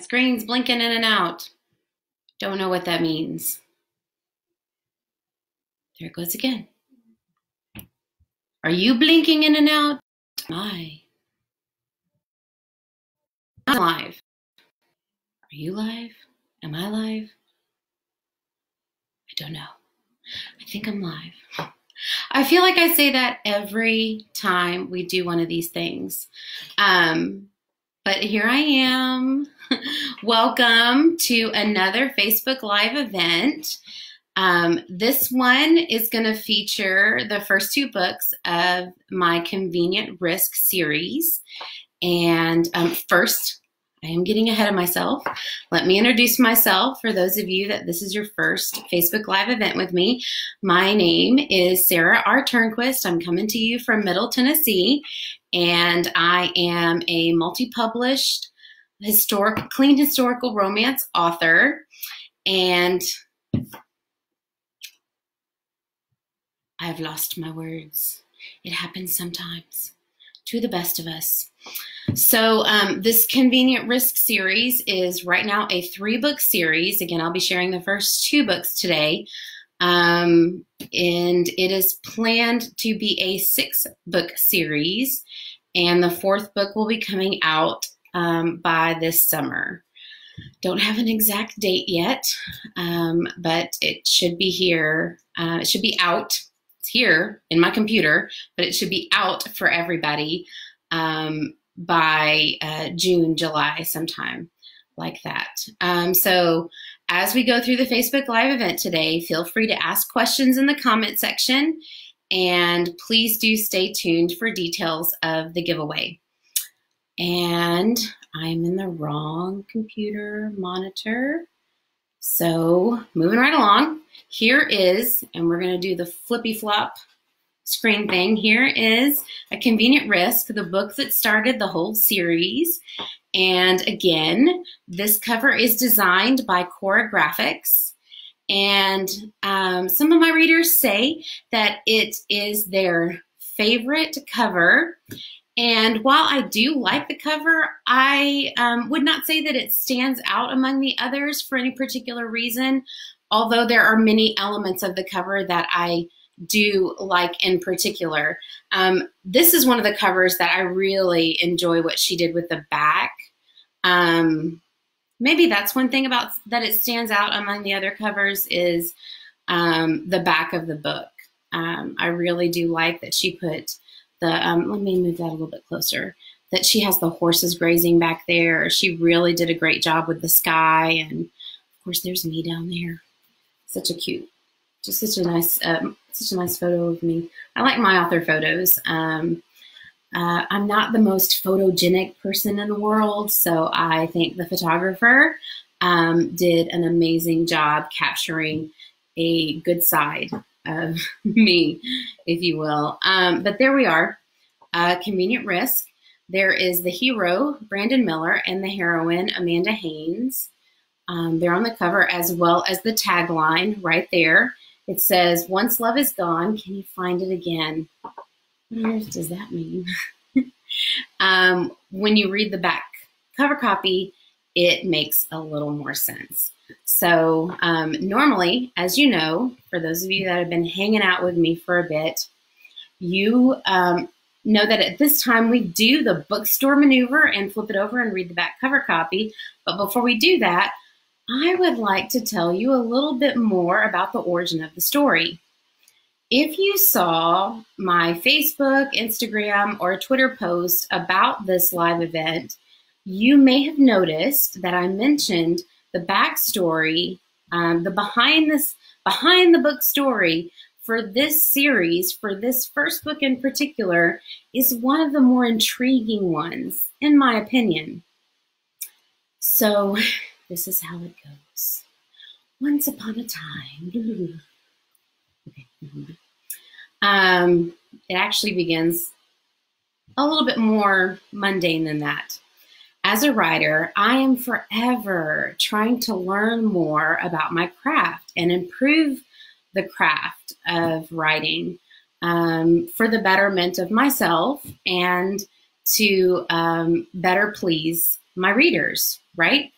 screen's blinking in and out. Don't know what that means. There it goes again. Are you blinking in and out? I'm live. Are you live? Am I live? I don't know. I think I'm live. I feel like I say that every time we do one of these things. But here I am. Welcome to another Facebook Live event. This one is going to feature the first two books of my Convenient Risk series. And first, I am getting ahead of myself. Let me introduce myself for those of you that this is your first Facebook Live event with me. My name is Sarah R. Turnquist. I'm coming to you from Middle Tennessee, and I am a multi-published clean historical romance author. And I've lost my words. It happens sometimes to the best of us. So this Convenient Risk series is right now a 3-book series. Again, I'll be sharing the first 2 books today. And it is planned to be a 6-book series. And the 4th book will be coming out by this summer. Don't have an exact date yet, but it should be here. It should be out. It's here in my computer, but it should be out for everybody by June, July, sometime like that. So as we go through the Facebook Live event today, feel free to ask questions in the comment section, and please do stay tuned for details of the giveaway. And I'm in the wrong computer monitor. So moving right along, here is, and we're going to do the flippy flop screen thing. Here is A Convenient Risk, the book that started the whole series. And again, this cover is designed by Cora Graphics. And some of my readers say that it is their favorite cover. And while I do like the cover, I would not say that it stands out among the others for any particular reason, although there are many elements of the cover that I do like in particular. This is one of the covers that I really enjoy what she did with the back. Maybe that's one thing about that it stands out among the other covers is the back of the book. I really do like that she put the, let me move that a little bit closer, that she has the horses grazing back there. She really did a great job with the sky. And of course there's me down there. Such a cute, just such a nice photo of me. I like my author photos. I'm not the most photogenic person in the world, so I think the photographer did an amazing job capturing a good side of me, if you will. But there we are, Convenient Risk. There is the hero, Brandon Miller, and the heroine, Amanda Haynes. They're on the cover, as well as the tagline right there. It says, "Once love is gone, can you find it again?" What on earth does that mean? When you read the back cover copy, it makes a little more sense. So normally, as you know, for those of you that have been hanging out with me for a bit, you know that at this time we do the bookstore maneuver and flip it over and read the back cover copy. But before we do that, I would like to tell you a little bit more about the origin of the story. If you saw my Facebook, Instagram, or Twitter post about this live event, you may have noticed that I mentioned the backstory, the behind the book story for this series, for this first book in particular, is one of the more intriguing ones, in my opinion. So this is how it goes. Once upon a time. Okay. It actually begins a little bit more mundane than that. As a writer, I am forever trying to learn more about my craft and improve the craft of writing for the betterment of myself and to better please my readers, right?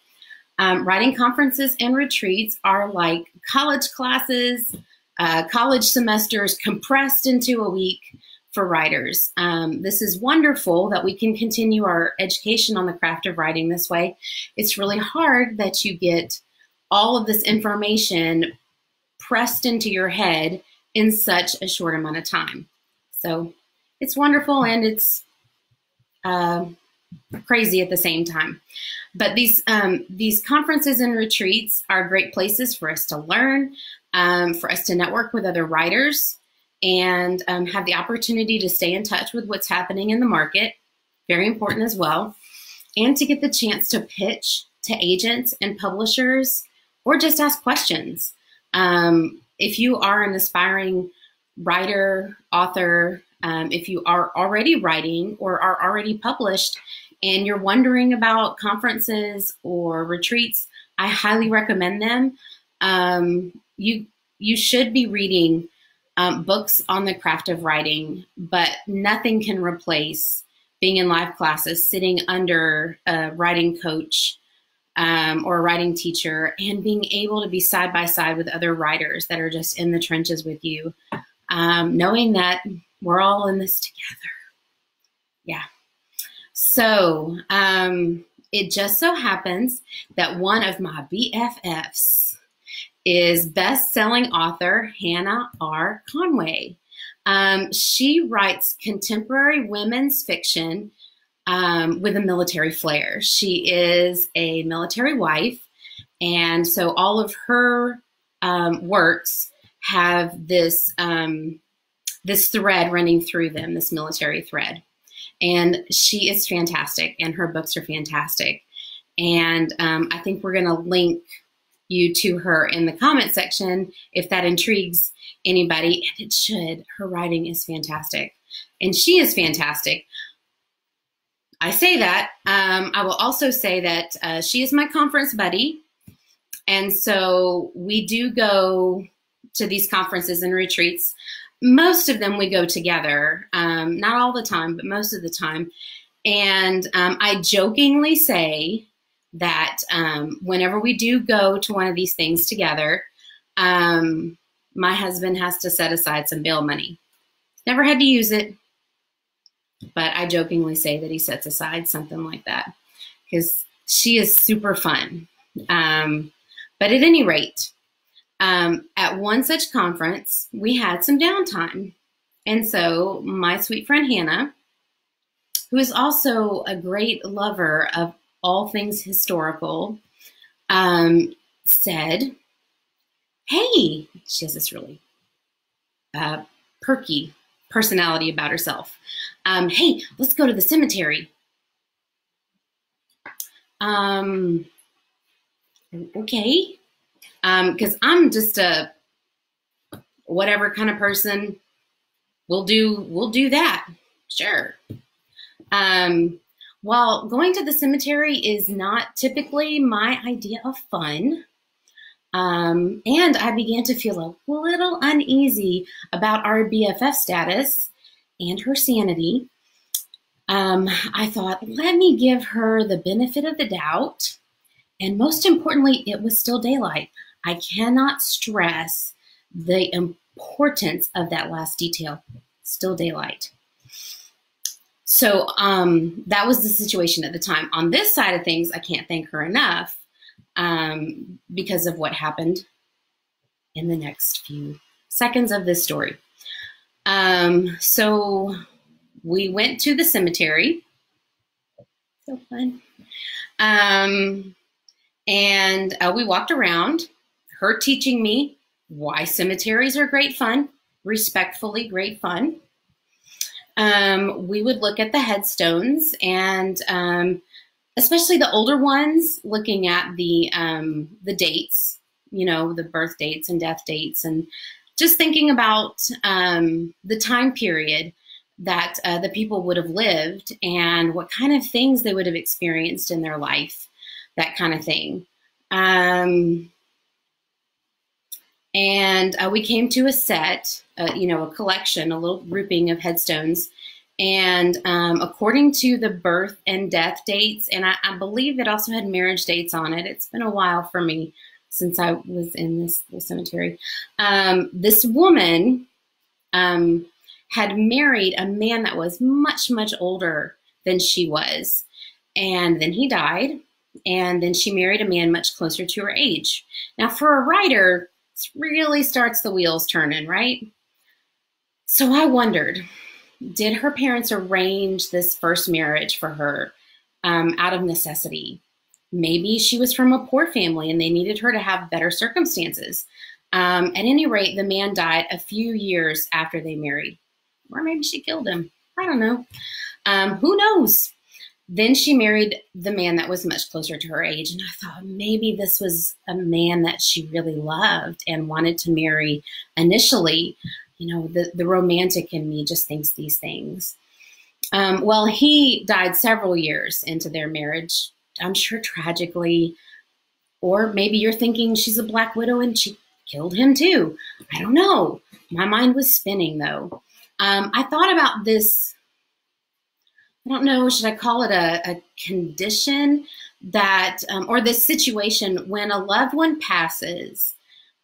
Writing conferences and retreats are like college classes, college semesters compressed into a week for writers. This is wonderful that we can continue our education on the craft of writing this way. It's really hard that you get all of this information pressed into your head in such a short amount of time. So it's wonderful and it's crazy at the same time. But these conferences and retreats are great places for us to learn, for us to network with other writers, and have the opportunity to stay in touch with what's happening in the market. Very important as well. And to get the chance to pitch to agents and publishers or just ask questions. If you are an aspiring writer, author, if you are already writing or are already published and you're wondering about conferences or retreats, I highly recommend them. You should be reading books on the craft of writing, but nothing can replace being in live classes, sitting under a writing coach or a writing teacher, and being able to be side by side with other writers that are just in the trenches with you, knowing that we're all in this together. Yeah. So it just so happens that one of my BFFs is best-selling author Hannah R. Conway. She writes contemporary women's fiction with a military flair. She is a military wife, and so all of her works have this this thread running through them, this military thread. And she is fantastic, and her books are fantastic. And I think we're going to link you to her in the comment section if that intrigues anybody, and it should. Her writing is fantastic, and she is fantastic. I say that. I will also say that she is my conference buddy, and so we do go to these conferences and retreats. Most of them we go together, not all the time, but most of the time. And I jokingly say that whenever we do go to one of these things together, my husband has to set aside some bail money. Never had to use it, but I jokingly say that he sets aside something like that because she is super fun. But at any rate, at one such conference, we had some downtime. And so my sweet friend Hannah, who is also a great lover of all things historical, said, hey, she has this really perky personality about herself. Hey, let's go to the cemetery. Okay. Because I'm just a whatever kind of person. We'll do that. Sure. While going to the cemetery is not typically my idea of fun, and I began to feel a little uneasy about our BFF status and her sanity, I thought, let me give her the benefit of the doubt. And most importantly, it was still daylight. I cannot stress the importance of that last detail. Still daylight. So that was the situation at the time. On this side of things, I can't thank her enough because of what happened in the next few seconds of this story. So we went to the cemetery. So fun. And we walked around, her teaching me why cemeteries are great fun, respectfully great fun. We would look at the headstones and especially the older ones, looking at the dates, you know, the birth dates and death dates, and just thinking about the time period that the people would have lived and what kind of things they would have experienced in their life, that kind of thing. And we came to a set, you know, a collection, a little grouping of headstones. And according to the birth and death dates, and I believe it also had marriage dates on it. It's been a while for me since I was in this little cemetery. This woman had married a man that was much, much older than she was. And then he died. And then she married a man much closer to her age. Now, for a writer, it really starts the wheels turning, right? So I wondered, did her parents arrange this first marriage for her out of necessity? Maybe she was from a poor family and they needed her to have better circumstances. At any rate, the man died a few years after they married. Or maybe she killed him. I don't know. Who knows? Then she married the man that was much closer to her age. And I thought maybe this was a man that she really loved and wanted to marry initially. You know, the romantic in me just thinks these things. Well, he died several years into their marriage, I'm sure tragically. Or maybe you're thinking she's a black widow and she killed him too. I don't know. My mind was spinning though. I thought about this, I don't know, should I call it a condition that, or this situation when a loved one passes,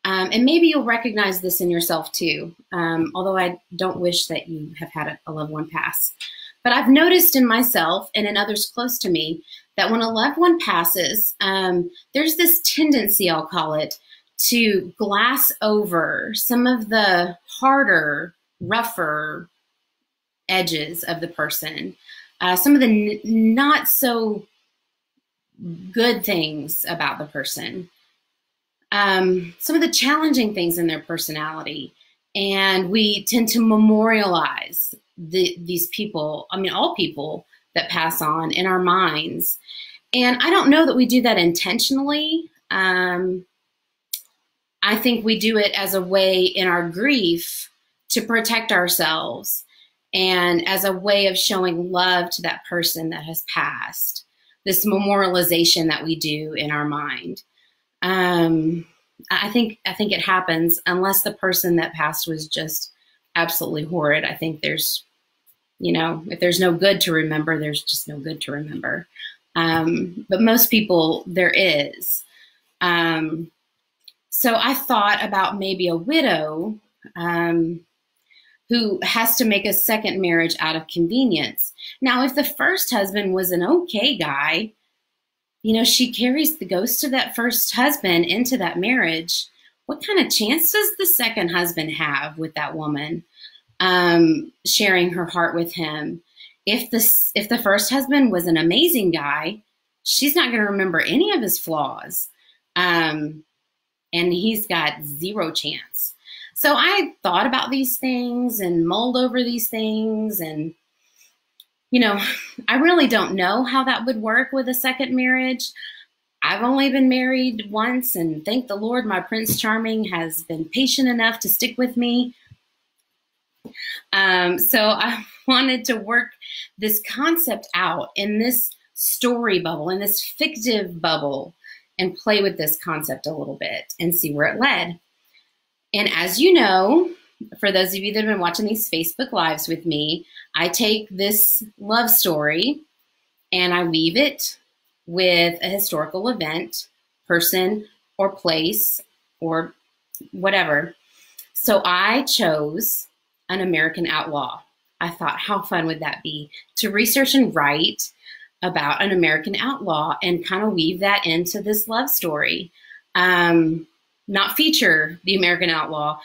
and maybe you'll recognize this in yourself too, although I don't wish that you have had a loved one pass. But I've noticed in myself and in others close to me that when a loved one passes, there's this tendency, I'll call it, to glass over some of the harder, rougher edges of the person, some of the not so good things about the person, some of the challenging things in their personality. And we tend to memorialize these people, I mean, all people that pass on in our minds. And I don't know that we do that intentionally. I think we do it as a way in our grief to protect ourselves and as a way of showing love to that person that has passed, this memorialization that we do in our mind. I think it happens unless the person that passed was just absolutely horrid. I think there's, you know, if there's no good to remember, there's just no good to remember. But most people, there is. So I thought about maybe a widow who has to make a second marriage out of convenience. Now, if the first husband was an okay guy, you know, she carries the ghost of that first husband into that marriage. What kind of chance does the second husband have with that woman, sharing her heart with him? If the first husband was an amazing guy, she's not going to remember any of his flaws. And he's got zero chance. So I thought about these things and mulled over these things. And, you know, I really don't know how that would work with a second marriage. I've only been married once, and thank the Lord, my Prince Charming has been patient enough to stick with me. So I wanted to work this concept out in this story bubble, in this fictive bubble, and play with this concept a little bit and see where it led. And as you know, for those of you that have been watching these Facebook Lives with me, I take this love story and I weave it with a historical event, person, or place, or whatever. So I chose an American outlaw. I thought, how fun would that be to research and write about an American outlaw and kind of weave that into this love story. Not feature the American outlaw.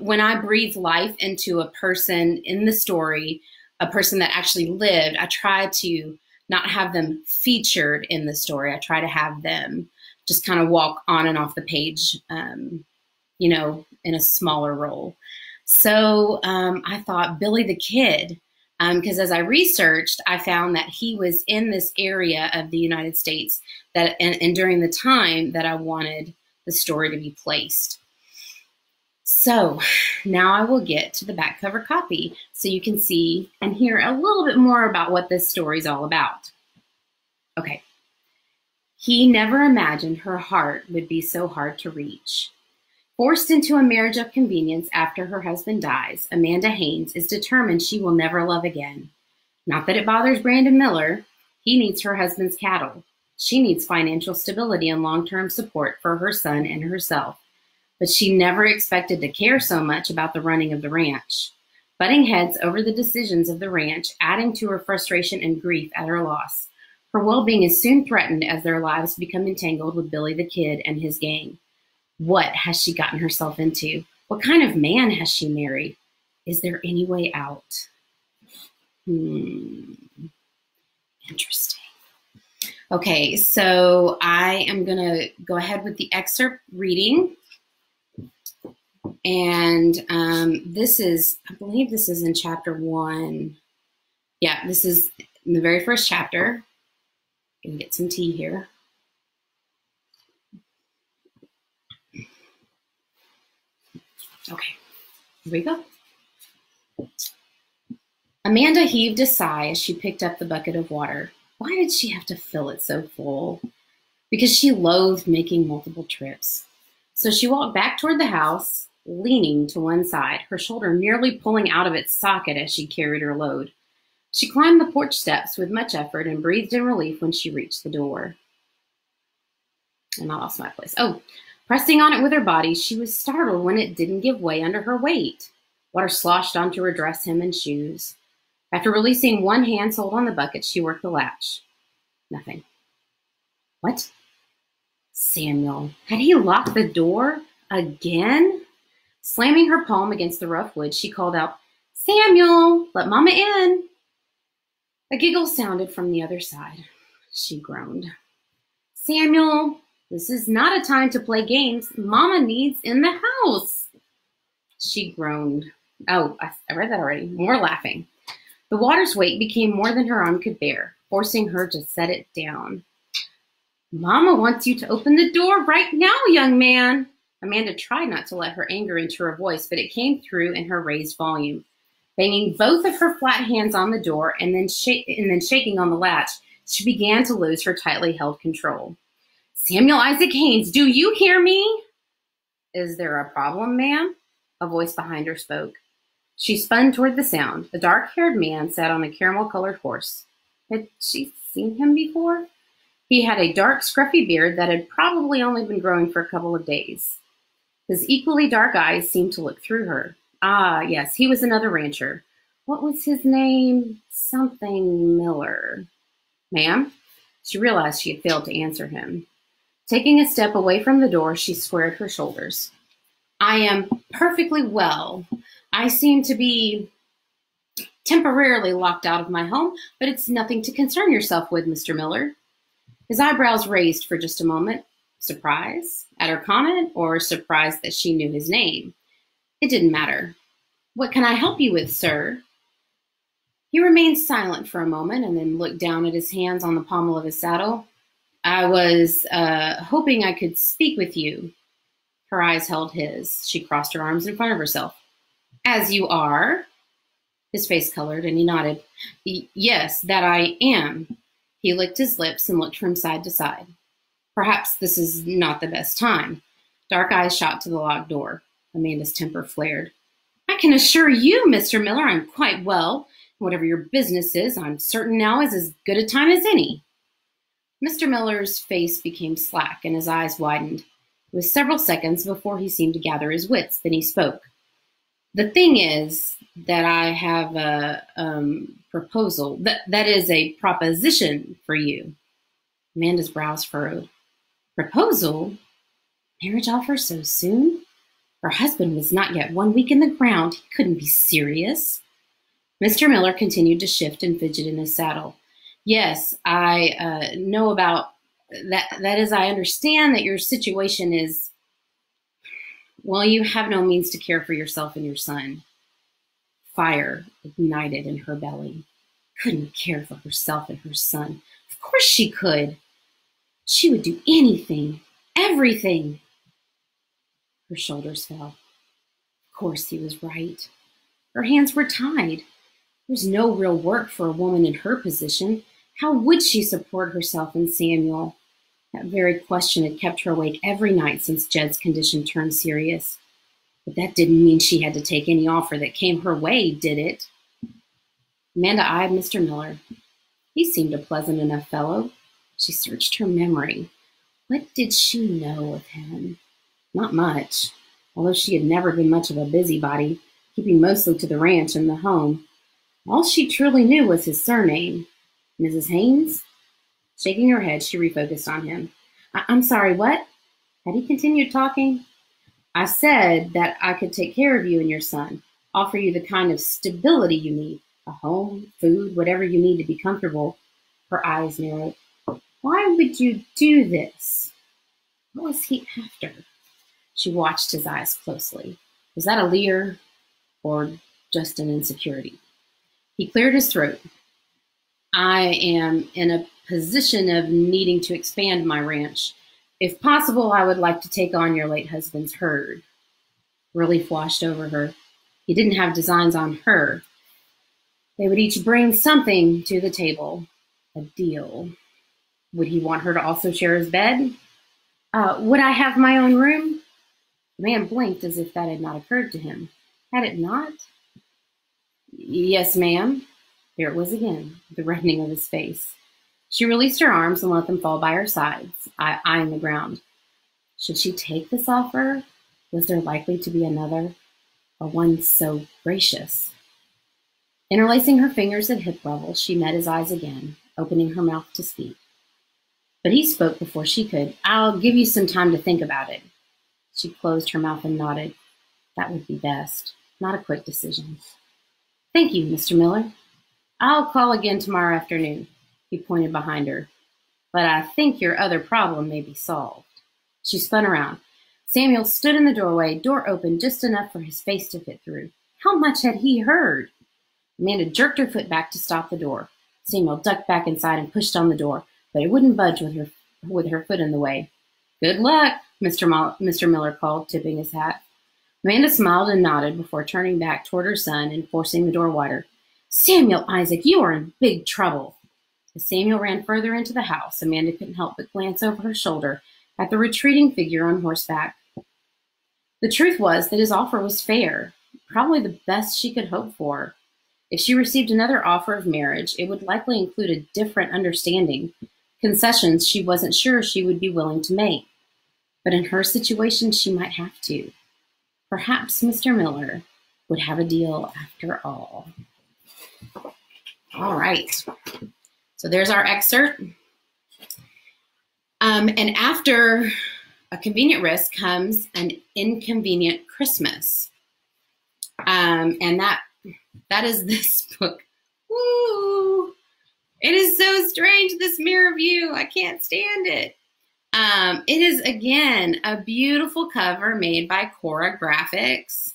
When I breathe life into a person in the story, a person that actually lived, I try to not have them featured in the story. I try to have them just kind of walk on and off the page, you know, in a smaller role. So I thought Billy the Kid, because as I researched, I found that he was in this area of the United States that, and during the time that I wanted the story to be placed. So now I will get to the back cover copy so you can see and hear a little bit more about what this story is all about. Okay. He never imagined her heart would be so hard to reach. Forced into a marriage of convenience after her husband dies, Amanda Haynes is determined she will never love again. Not that it bothers Brandon Miller. He needs her husband's cattle. She needs financial stability and long-term support for her son and herself. But she never expected to care so much about the running of the ranch. Butting heads over the decisions of the ranch, adding to her frustration and grief at her loss. Her well-being is soon threatened as their lives become entangled with Billy the Kid and his gang. What has she gotten herself into? What kind of man has she married? Is there any way out? Interesting. Okay, so I am going to go ahead with the excerpt reading. And this is, I believe this is in chapter 1. Yeah, this is in the very first chapter. Gonna get some tea here. Okay, here we go. Amanda heaved a sigh as she picked up the bucket of water. Why did she have to fill it so full? Because she loathed making multiple trips. So she walked back toward the house, leaning to one side, her shoulder nearly pulling out of its socket as she carried her load. She climbed the porch steps with much effort and breathed in relief when she reached the door. And I lost my place. Oh, pressing on it with her body, she was startled when it didn't give way under her weight. Water sloshed onto her dress hem and shoes. After releasing one hand's hold on the bucket, she worked the latch. Nothing. What? Samuel. Had he locked the door again? Slamming her palm against the rough wood, she called out, Samuel, let Mama in. A giggle sounded from the other side. She groaned. Samuel, this is not a time to play games. Mama needs in the house. She groaned. Oh, I read that already. More laughing. The water's weight became more than her arm could bear, forcing her to set it down. Mama wants you to open the door right now, young man. Amanda tried not to let her anger into her voice, but it came through in her raised volume. Banging both of her flat hands on the door and then shaking on the latch, she began to lose her tightly held control. Samuel Isaac Haynes, do you hear me? Is there a problem, ma'am? A voice behind her spoke. She spun toward the sound. A dark-haired man sat on a caramel-colored horse. Had she seen him before? He had a dark, scruffy beard that had probably only been growing for a couple of days. His equally dark eyes seemed to look through her. Ah, yes, he was another rancher. What was his name? Something Miller. Ma'am? She realized she had failed to answer him. Taking a step away from the door, she squared her shoulders. I am perfectly well. I seem to be temporarily locked out of my home, but it's nothing to concern yourself with, Mr. Miller. His eyebrows raised for just a moment. Surprise at her comment or surprise that she knew his name? It didn't matter. What can I help you with, sir? He remained silent for a moment and then looked down at his hands on the pommel of his saddle. I was hoping I could speak with you. Her eyes held his. She crossed her arms in front of herself. As you are? His face colored and he nodded. Yes, that I am. He licked his lips and looked from side to side. Perhaps this is not the best time. Dark eyes shot to the locked door. Amanda's temper flared. I can assure you, Mr. Miller, I'm quite well. Whatever your business is, I'm certain now is as good a time as any. Mr. Miller's face became slack and his eyes widened. It was several seconds before he seemed to gather his wits. Then he spoke. The thing is that I have a proposal. That is a proposition for you. Amanda's brows furrowed. Proposal? Marriage offer so soon? Her husband was not yet 1 week in the ground. He couldn't be serious. Mr. Miller continued to shift and fidget in his saddle. Yes, I know about that. That is, I understand that your situation is, well, you have no means to care for yourself and your son. Fire ignited in her belly. Couldn't care for herself and her son. Of course she could. She would do anything, everything. Her shoulders fell. Of course he was right. Her hands were tied. There's no real work for a woman in her position. How would she support herself and Samuel? That very question had kept her awake every night since Jed's condition turned serious. But that didn't mean she had to take any offer that came her way, did it? Amanda eyed Mr. Miller. He seemed a pleasant enough fellow. She searched her memory. What did she know of him? Not much, although she had never been much of a busybody, keeping mostly to the ranch and the home. All she truly knew was his surname. Mrs. Haynes? Shaking her head, she refocused on him. I'm sorry, what? Had he continued talking? I said that I could take care of you and your son, offer you the kind of stability you need, a home, food, whatever you need to be comfortable. Her eyes narrowed. Why would you do this? What was he after? She watched his eyes closely. Was that a leer or just an insecurity? He cleared his throat. I am in a position of needing to expand my ranch. If possible, I would like to take on your late husband's herd. Relief washed over her. He didn't have designs on her. They would each bring something to the table. A deal. Would he want her to also share his bed? Would I have my own room? The man blinked as if that had not occurred to him. Had it not? Yes, ma'am. There it was again, the reddening of his face. She released her arms and let them fall by her sides, eyeing the ground. Should she take this offer? Was there likely to be another, or one so gracious? Interlacing her fingers at hip level, she met his eyes again, opening her mouth to speak. But he spoke before she could. I'll give you some time to think about it. She closed her mouth and nodded. That would be best, not a quick decision. Thank you, Mr. Miller. I'll call again tomorrow afternoon. He pointed behind her. But I think your other problem may be solved. She spun around. Samuel stood in the doorway, door open just enough for his face to fit through. How much had he heard? Amanda jerked her foot back to stop the door. Samuel ducked back inside and pushed on the door, but it wouldn't budge with her foot in the way. Good luck, Mr. Miller called, tipping his hat. Amanda smiled and nodded before turning back toward her son and forcing the door wider. Samuel Isaac, you are in big trouble. As Samuel ran further into the house, Amanda couldn't help but glance over her shoulder at the retreating figure on horseback. The truth was that his offer was fair, probably the best she could hope for. If she received another offer of marriage, it would likely include a different understanding, concessions she wasn't sure she would be willing to make. But in her situation, she might have to. Perhaps Mr. Miller would have a deal after all. All right. So there's our excerpt. And after a convenient risk comes an inconvenient Christmas. And that is this book. Woo! It is so strange, this mirror view. I can't stand it. It is, again, a beautiful cover made by Cora Graphics.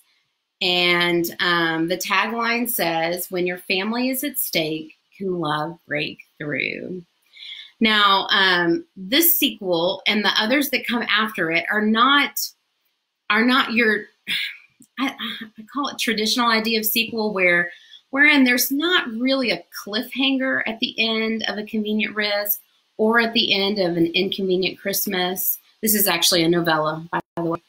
And the tagline says, when your family is at stake, can love break through? Now, this sequel and the others that come after it are not your, I call it traditional idea of sequel, wherein there's not really a cliffhanger at the end of A Convenient Risk or at the end of An Inconvenient Christmas. This is actually a novella, by the way.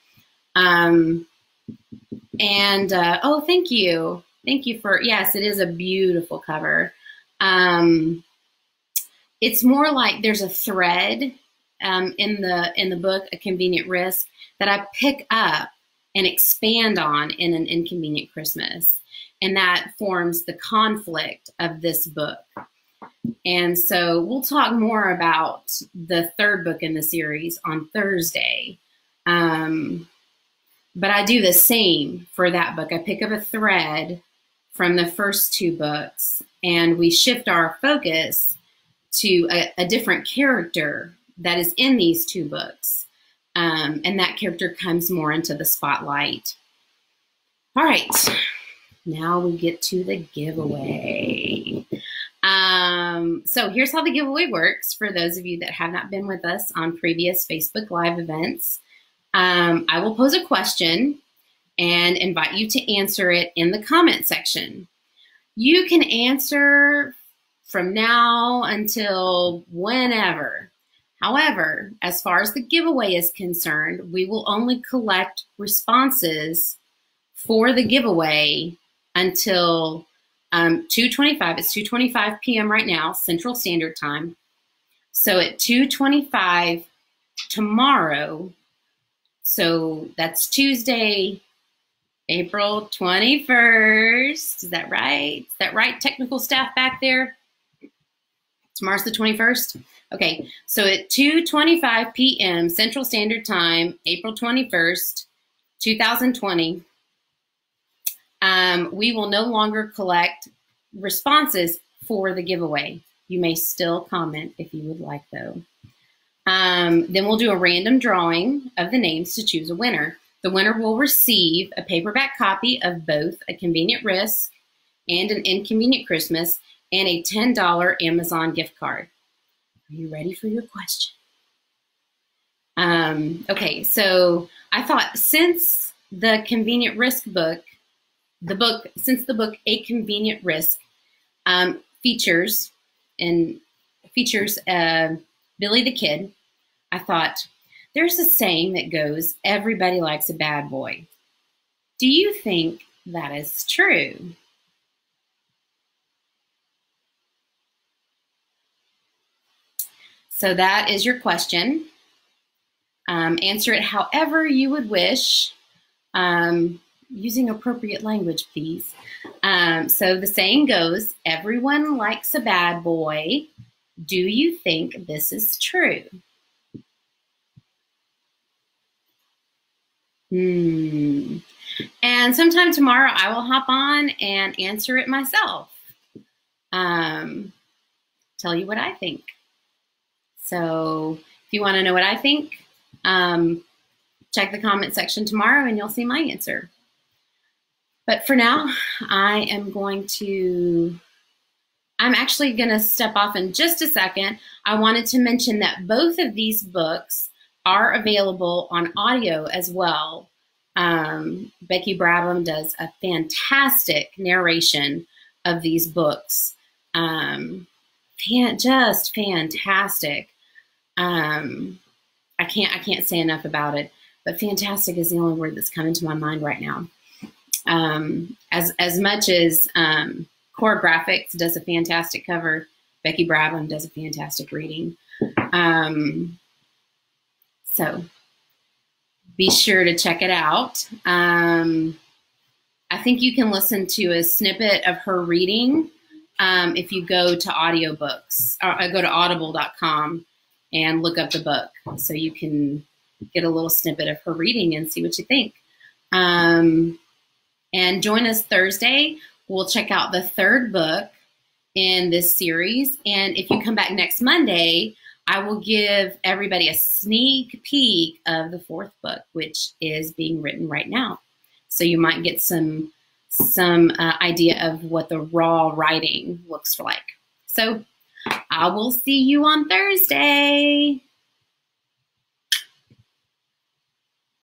Oh, thank you. Thank you for, yes, it is a beautiful cover. It's more like there's a thread in the book, A Convenient Risk, that I pick up and expand on in An Inconvenient Christmas. And that forms the conflict of this book. And so we'll talk more about the third book in the series on Thursday. But I do the same for that book. I pick up a thread from the first two books, and we shift our focus to a different character that is in these two books. And that character comes more into the spotlight. All right, now we get to the giveaway. So here's how the giveaway works for those of you that have not been with us on previous Facebook Live events. I will pose a question and invite you to answer it in the comment section. You can answer from now until whenever. However, as far as the giveaway is concerned, we will only collect responses for the giveaway until 2:25. It's 2:25 p.m. right now, Central Standard Time. So at 2:25 tomorrow, so that's Tuesday, April 21st. Is that right? Is that right, technical staff back there? Tomorrow's the 21st? Okay, so at 2:25 p.m. Central Standard Time, April 21st, 2020, we will no longer collect responses for the giveaway. You may still comment if you would like, though. Then we'll do a random drawing of the names to choose a winner. The winner will receive a paperback copy of both A Convenient Risk and An Inconvenient Christmas and a $10 Amazon gift card. Are you ready for your question? Okay, so I thought since the Convenient Risk book, since the book A Convenient Risk features Billy the Kid, I thought there's a saying that goes, everybody likes a bad boy. Do you think that is true? So that is your question. Answer it however you would wish, using appropriate language, please. So the saying goes, everyone likes a bad boy. Do you think this is true? And sometime tomorrow I will hop on and answer it myself. Tell you what I think. So if you want to know what I think, check the comment section tomorrow and you'll see my answer. But for now, I'm actually going to step off in just a second. I wanted to mention that both of these books are available on audio as well. Becky Brabham does a fantastic narration of these books. Just fantastic. I can't say enough about it, but fantastic is the only word that's coming to my mind right now. As much as Core Graphics does a fantastic cover, Becky Brabham does a fantastic reading. So be sure to check it out. I think you can listen to a snippet of her reading if you go to audiobooks, or go to audible.com and look up the book. So you can get a little snippet of her reading and see what you think. And join us Thursday. We'll check out the third book in this series. And if you come back next Monday, I will give everybody a sneak peek of the fourth book, which is being written right now. So you might get some idea of what the raw writing looks like. So I will see you on Thursday.